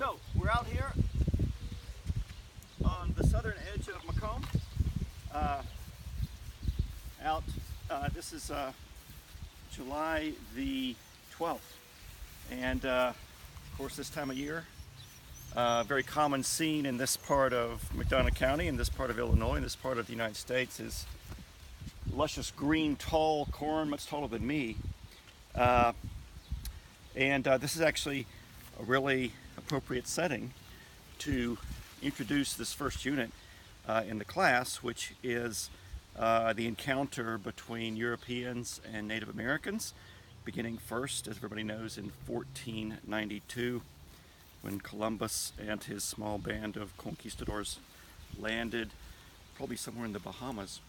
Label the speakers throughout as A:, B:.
A: So we're out here on the southern edge of Macomb. This is July the 12th, and of course this time of year, very common scene in this part of McDonough County, in this part of Illinois, in this part of the United States, is luscious green tall corn, much taller than me. This is actually a really appropriate setting to introduce this first unit in the class, which is the encounter between Europeans and Native Americans, beginning first, as everybody knows, in 1492, when Columbus and his small band of conquistadors landed probably somewhere in the Bahamas.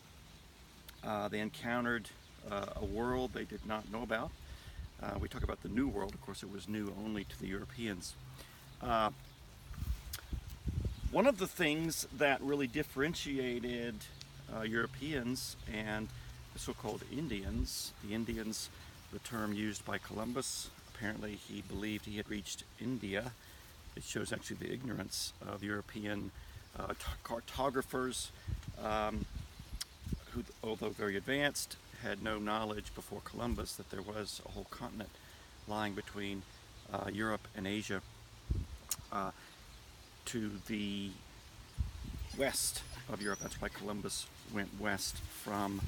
A: They encountered a world they did not know about. We talk about the New World. Of course, it was new only to the Europeans. One of the things that really differentiated Europeans and the so-called Indians, the term used by Columbus, apparently he believed he had reached India. It shows actually the ignorance of European cartographers who, although very advanced, had no knowledge before Columbus that there was a whole continent lying between Europe and Asia. To the west of Europe. That's why Columbus went west from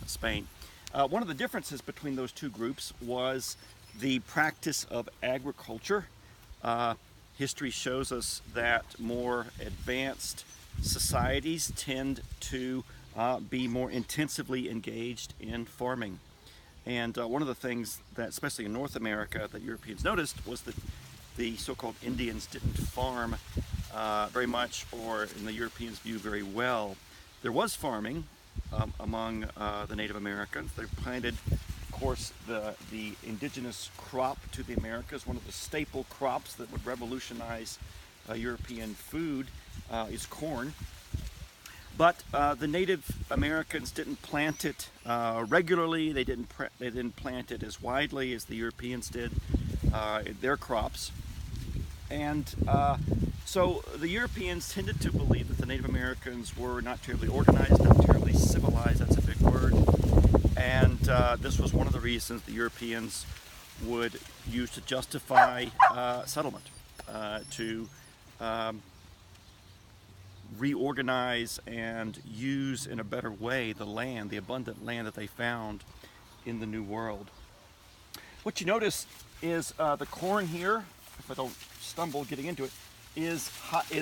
A: Spain. One of the differences between those two groups was the practice of agriculture. History shows us that more advanced societies tend to be more intensively engaged in farming. And one of the things that, especially in North America, that Europeans noticed was that the so-called Indians didn't farm very much, or in the Europeans' view, very well. There was farming among the Native Americans. They planted, of course, the indigenous crop to the Americas. One of the staple crops that would revolutionize European food is corn. But the Native Americans didn't plant it regularly. They didn't plant it as widely as the Europeans did their crops. And so the Europeans tended to believe that the Native Americans were not terribly organized, not terribly civilized, that's a big word. And this was one of the reasons the Europeans would use to justify settlement, to reorganize and use in a better way the land, the abundant land that they found in the New World. What you notice is the corn here, if I don't stumble getting into it, is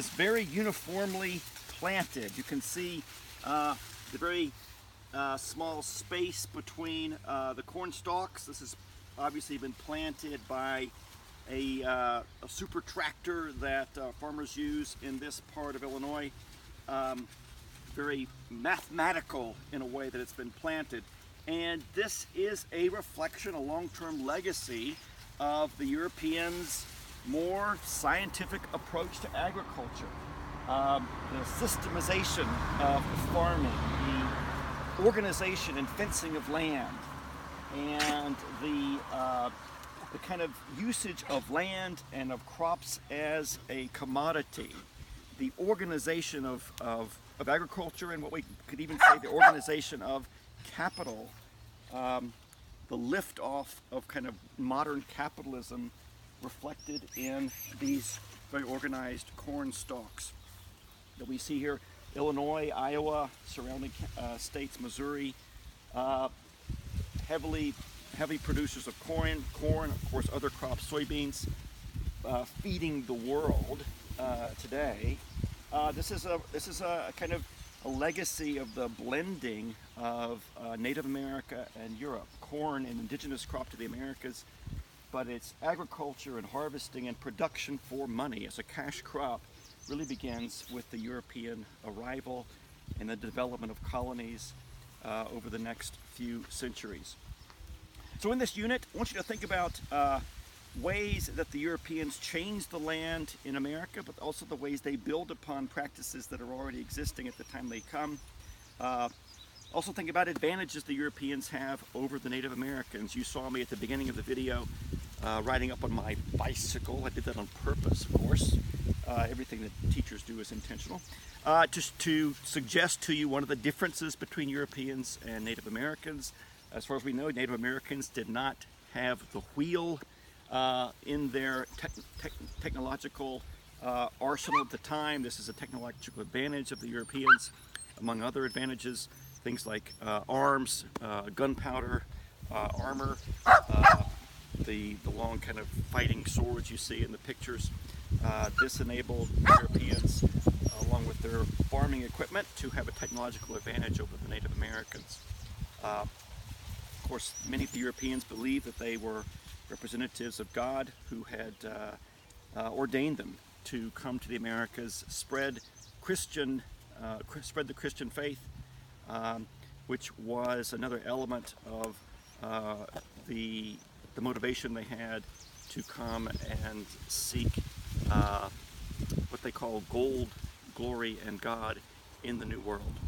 A: very uniformly planted. You can see the very small space between the corn stalks. This has obviously been planted by a super tractor that farmers use in this part of Illinois. Very mathematical in a way that it's been planted. And this is a reflection, a long-term legacy of the Europeans' more scientific approach to agriculture. The systemization of farming, the organization and fencing of land, and the kind of usage of land and of crops as a commodity. The organization of agriculture, and what we could even say the organization of capital, the lift-off of kind of modern capitalism reflected in these very organized corn stalks that we see here. Illinois, Iowa, surrounding states, Missouri, heavy producers of corn, of course other crops, soybeans, feeding the world today. This is a kind of a legacy of the blending of Native America and Europe. Corn, an indigenous crop to the Americas, but its agriculture and harvesting and production for money as a cash crop really begins with the European arrival and the development of colonies over the next few centuries. So in this unit, I want you to think about ways that the Europeans changed the land in America, but also the ways they build upon practices that are already existing at the time they come. Also think about advantages the Europeans have over the Native Americans. You saw me at the beginning of the video riding up on my bicycle. I did that on purpose, of course. Everything that teachers do is intentional. Just to suggest to you one of the differences between Europeans and Native Americans. As far as we know, Native Americans did not have the wheel in their technological arsenal at the time. This is a technological advantage of the Europeans, among other advantages, things like arms, gunpowder, armor, the long kind of fighting swords you see in the pictures. This enabled Europeans, along with their farming equipment, to have a technological advantage over the Native Americans. Of course, many of the Europeans believed that they were representatives of God who had ordained them to come to the Americas, spread the Christian faith, which was another element of the motivation they had to come and seek what they call gold, glory, and God in the New World.